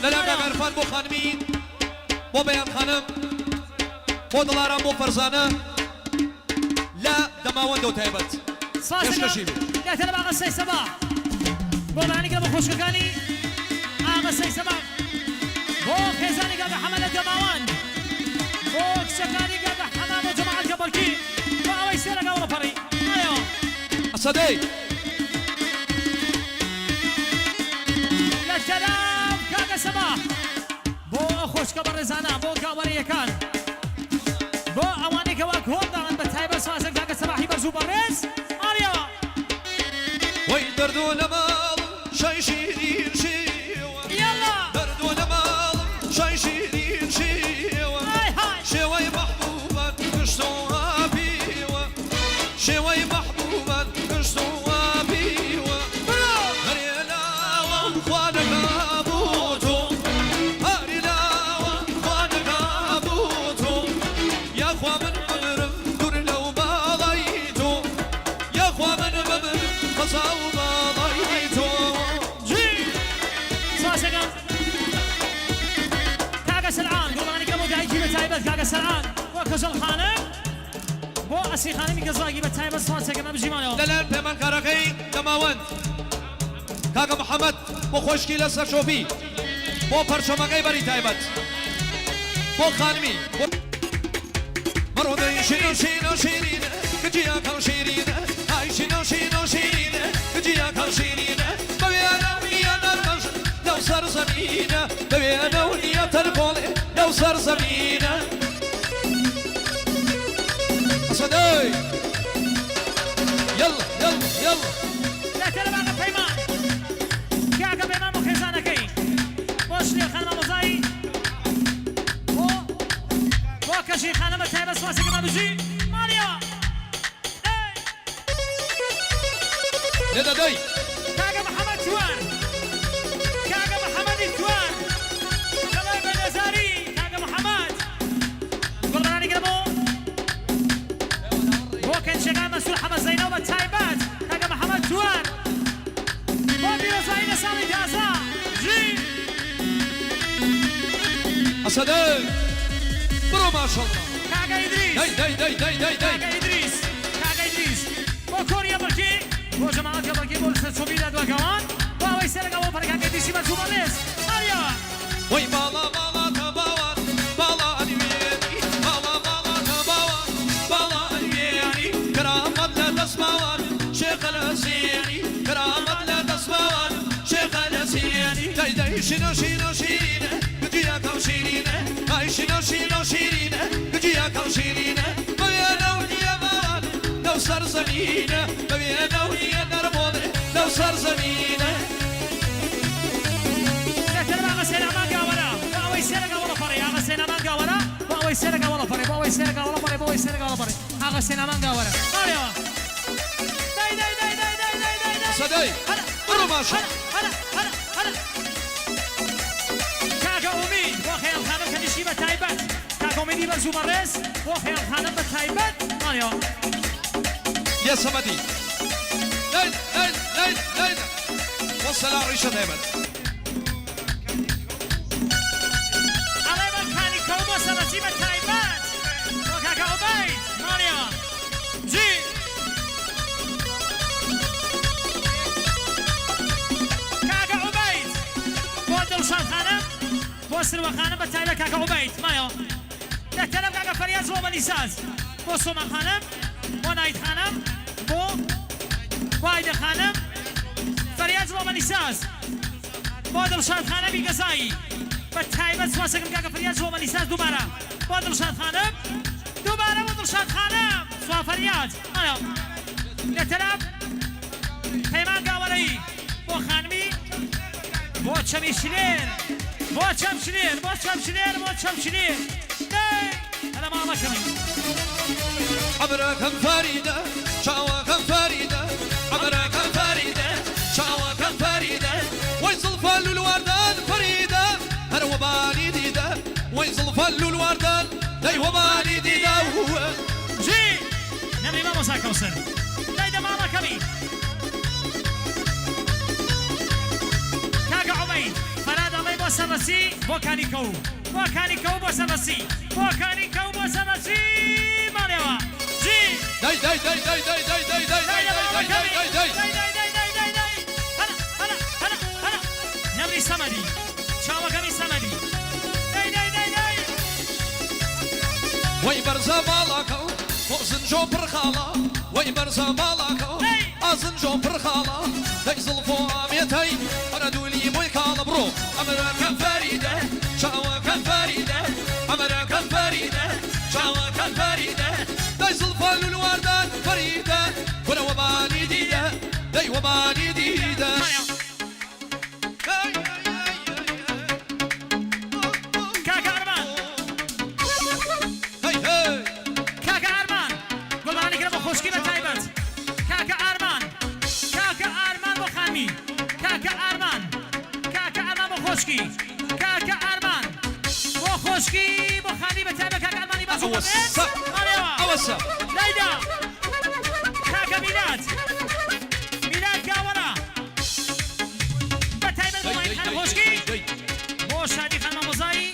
لەلا کاگەرفان بۆ خانمی بۆ بەیان خانم بۆ دڵاران بۆ فەرزانە لە دەماوەندە و تایبەت پێشکەشی بێت لاتە لە باغە سەی سەبا بۆ بەیانیکە بۆ خۆشکەکانی ئاغا سەی سەبا بۆ خێزانی گاگە حەمە لە دەماوەند بۆ کچەکانی گاگە حەمە بۆ جەماعەت گەبەڵکی بۆ ئەوەی سێرەگا وڵەپەڕی ئایۆ ئەسەدەی لە تەلام کاگە سەبا بۆ خۆشکە بەڕێزانە بۆ گاوەڕیەکان بۆ ئەوانەی کەوا کۆڵ داڵن بە تایبەت سازن کاگە سەباحی بەرز و بەڕێز ئاریا وەی دەردۆ لە ماڵ شای شیرین شێوە یاڵا دەردۆ لە ماڵ شای شیرین شێوە شێوەی مەحبوبان گشتەوە بیوە شێوەی مەحبوبان گشتەوە بیوە هەرێناوە خوانەکە بۆ تۆ هەرێناوە خوانەکە بۆ تۆ یاخوا من بمرم دوور لەو باڵای تۆ یاخوا من بمرم خەزا و باڵای تۆ ساسەکەم کاگە سەرعان گوڵمانیکە بۆ دایکی بە تایبەت کاگە سەرعان بۆ کەژەڵ خانم بۆ ئەسی خانمی گەزاگی بە تایبەت ساسەکەم ئەم ژیمانەوە لەلایەن پەیمانکارەکەی دەماوەند کاکە محەممەد بۆ خۆشکی لەسەر شۆفی بۆ پەرچەمەکەی بەری تایبەت بۆ خانمی مەڕۆدەی شیرین شیرین شیرینە کجیا کەڵ شیرینە ئای شیرین شیرین شیرینە کجیا کەڵ شیرینە بەوێنە نیە نەرمەش لەو سەر زەمینە بەوێنە نیە تەرکۆڵێ لەو سەر زەمینە ئەسەدەی يلا يلا يلا لا تلعب على بيمان كاكا بيمان وخزانكي بوشلي خانم مزاي بو كشي خانم تايبس واسك ما بجي ماريا يلا داي كاكا محمد توان كاكا محمد توان كلاي بنزاري كاكا محمد قرباني قربو بو كان شغال مسؤول حمد زينب تايبات كاكا محمد توان بو بيرزاين سامي جازا جي أسدي برو ما شاء الله كاكا إدريس كاكا إدريس كاكا إدريس بو كوريا بركي بو جماعة بركي بو لسوبيدا دوا كوان بو أوي سيرك أبو بركي كاكا إدريسي مرسوم الليس ماريا وي بالا بالا تباوان بالا أنيويني بالا بالا تباوان بالا أنيويني كرامت لا تسمعوان شيخ الأسيني كرامت لا تسمعوان شيخ الأسيني داي داي شنو شنو شيرينة بجيا كم شيرينة هاي شنو شنو شيرينة بجيا كم شيرينة بيانا ونيا بان لو صار زمينة بيانا ونيا نربون لو صار زمينة باوي سيرك ولا فري باوي سيرك ولا فري باوي سيرك ولا فري هذا سينما قاورا ماريا داي داي داي داي داي داي داي صداي برو ماشا هلا كاكا أمي وخير الخانم كنشي بتايبت كاكا أمي دي برزو مرس وخير الخانم بتايبت ماريا يا سمدي لين لين لين لين وصل عريشة تايبت سنتيمة تايبات وكاكا عبيد ماريا جي كاكا عبيد بودل شان خانم بوسر وخانم بتايبة كاكا عبيد مايو تحترم كاكا فرياز وماليساز بوسو من خانم ونايد خانم بو وايد خانم فرياز وماليساز بودل شان خانم يقصاي بتايبت سواسكم كاكا فرياز هو ماليساز دوباره بودل شاد خانم دوباره بودل شاد خانم سوا فرياز ايوه لتلعب پیمان قاوري بو خانمي بو چمي شلير بو چم شلير بو چم شلير بو چم شلير هذا ما مكمل عبرك فريدة شاوك فريدة عبرك فريدة شاوك فريدة ويصل فلو الوردان فريدة هر وبالي ديدا ويصل فلو الوردان لي وبالي ديدا جي نمري ما مساك وصل دايدا ماما كمي كاكا عبيد فراد الله يبصر سربسي بوكاني كو بوكاني كو بو سربسي بوكاني كو بو سربسي ماليوا جي داي داي داي داي داي داي داي داي داي داي داي داي نمري سمدي شاوكمي سمدي داي وي برزا مالكو وزن جو برخالا وي برزا مالكو ازن جو برخالا داي زلفو اميتي انا دولي موي كالا برو امريكا فريده شاوكا فريده امريكا فريده شاوكا فريده داي زلفو الوردان فريده وانا وباني ديده داي وباني ديده كاكا أرمان وخوشكي بخاني بتابع كاكا أرماني بس أوسا أوسا ليدا كاكا ميلاد كاورا بتابع الموين خان خوشكي بو شادي خان مموزاي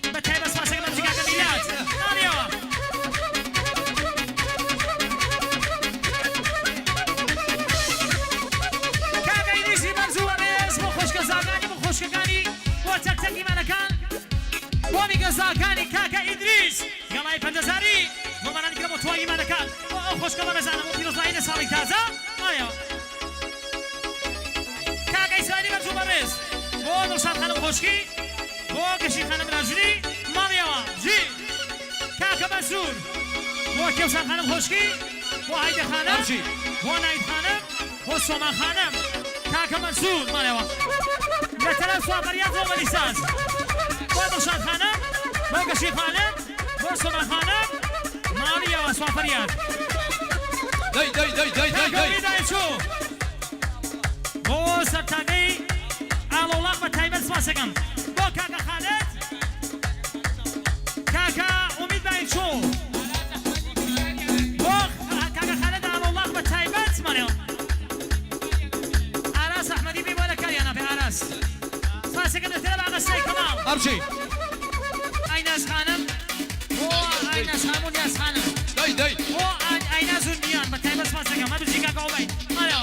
بتابع سواسك بمزي كاكا ميلاد ماريوا كاكا إدريسي مرزوة بيز وخوشكا زاغاني وخوشكا تكتكي مالكان وميقا زاكاني كاكا إدريس يلا يفنجزاري ممانا نكرمو تواي مالكان خوش كلا مزانا مبيروز لاين سالي تازا آيا كاكا إسرائيلي مرجو مرز بو نرشان خانم خوشكي بو قشي خانم راجلي ماميوا جي كاكا منصور بو كيوسان خانم خوشكي بو هايدي خانم بو نايد خانم بو سومان خانم كاكا منصور ماليوا مثلا سوافريات ومليساس ودرشان خانم بوقشي خانم بوسوما خانم ماليا وسوافريات داي داي داي داي داي داي داي شو بو سرتاقي علولاق بتايبت سواسقم بو كاكا خالد كاكا اميد باين شو بو كاكا خالد علولاق بتايبت ماليو عراس احمدي بي ولا كاريانا في عراس سكن الثلاثة على السيد كمان أرجي أيناس خانم هو أيناس خانم ياس خانم داي هو أيناس النيان بتاعي بس ما سكن ما بيجي كاكا وبيت مايا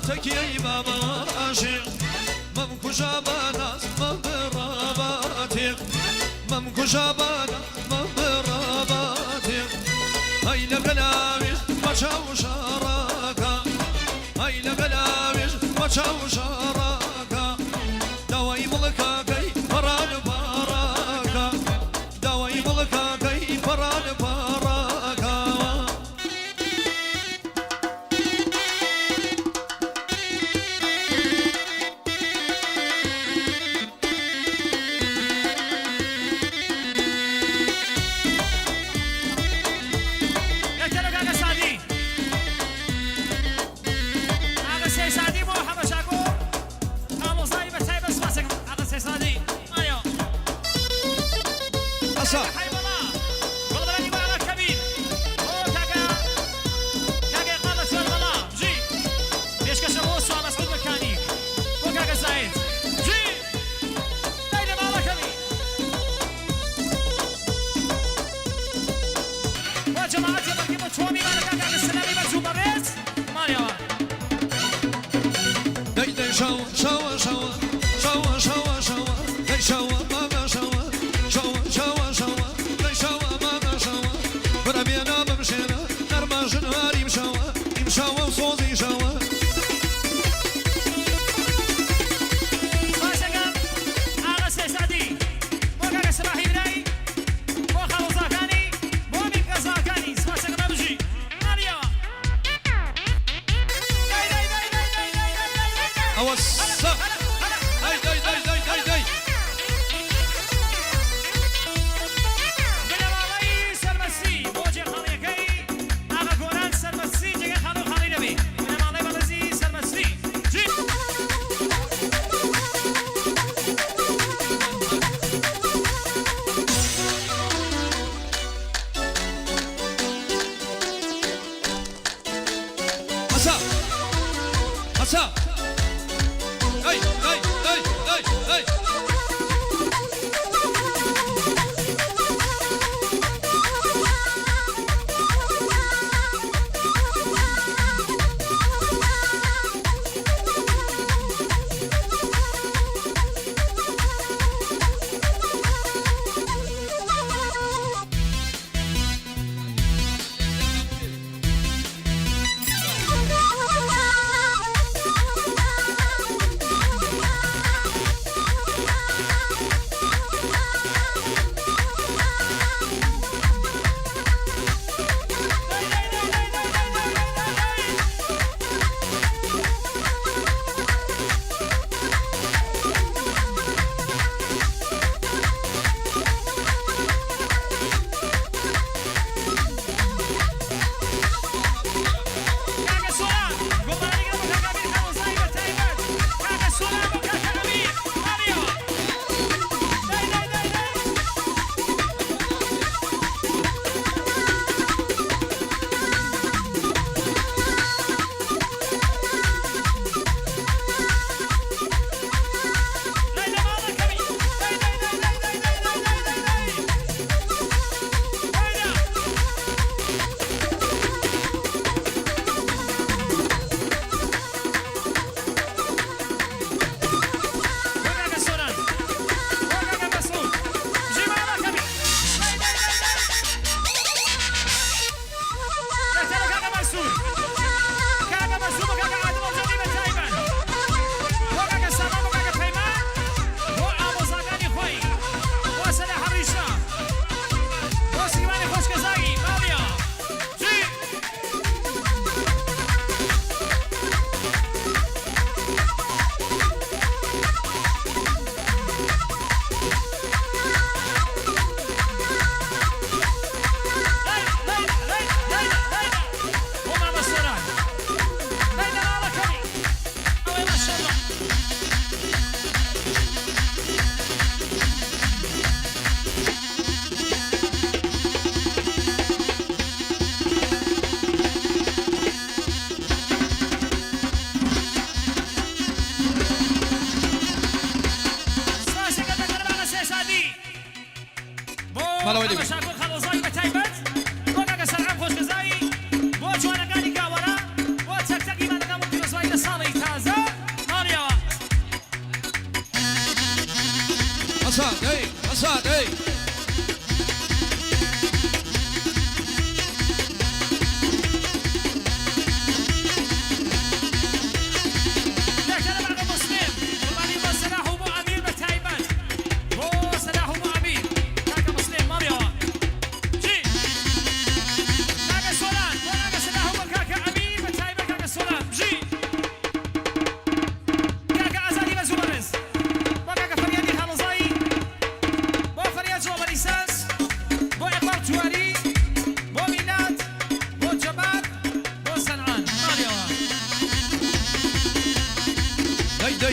تكي بابا عاشق ممكو شابانا مبراباتك ممكو شابانا مبراباتك هاي لقلاوش وشاو شراكا هاي لقلاوش وشاو شراكا دواي ملكا كي فران باراكا دواي ملكا كي فران باراكا شوا وصوزي شوا What's up?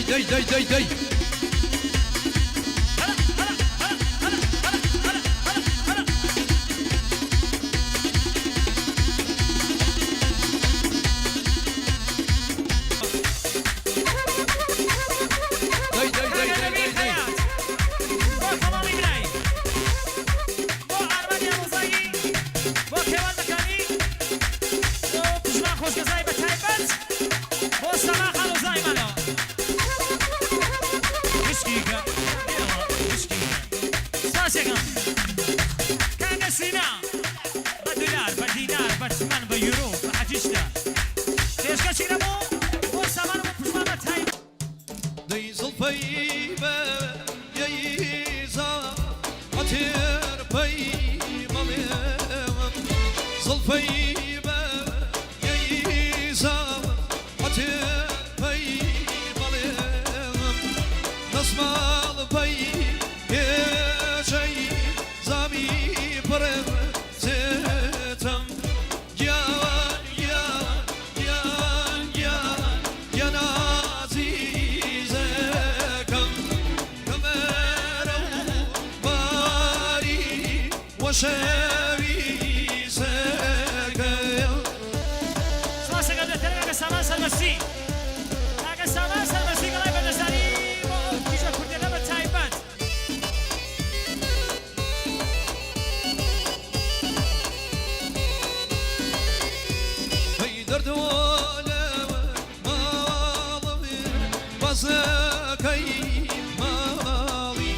Hey, hey, hey, hey, hey. شوي سكيا سواسك قبل تلقى سامان سلمسي تلقى سامان سلمسي قلعي بدساني وكيشا كردي لما تايبات هي درد ولا ماضي بسكي ماضي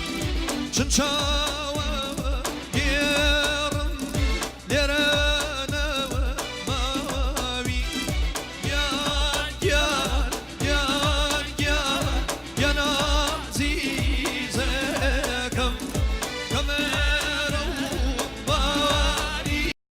شنشاوة يرم لرنا ماوي يا نازي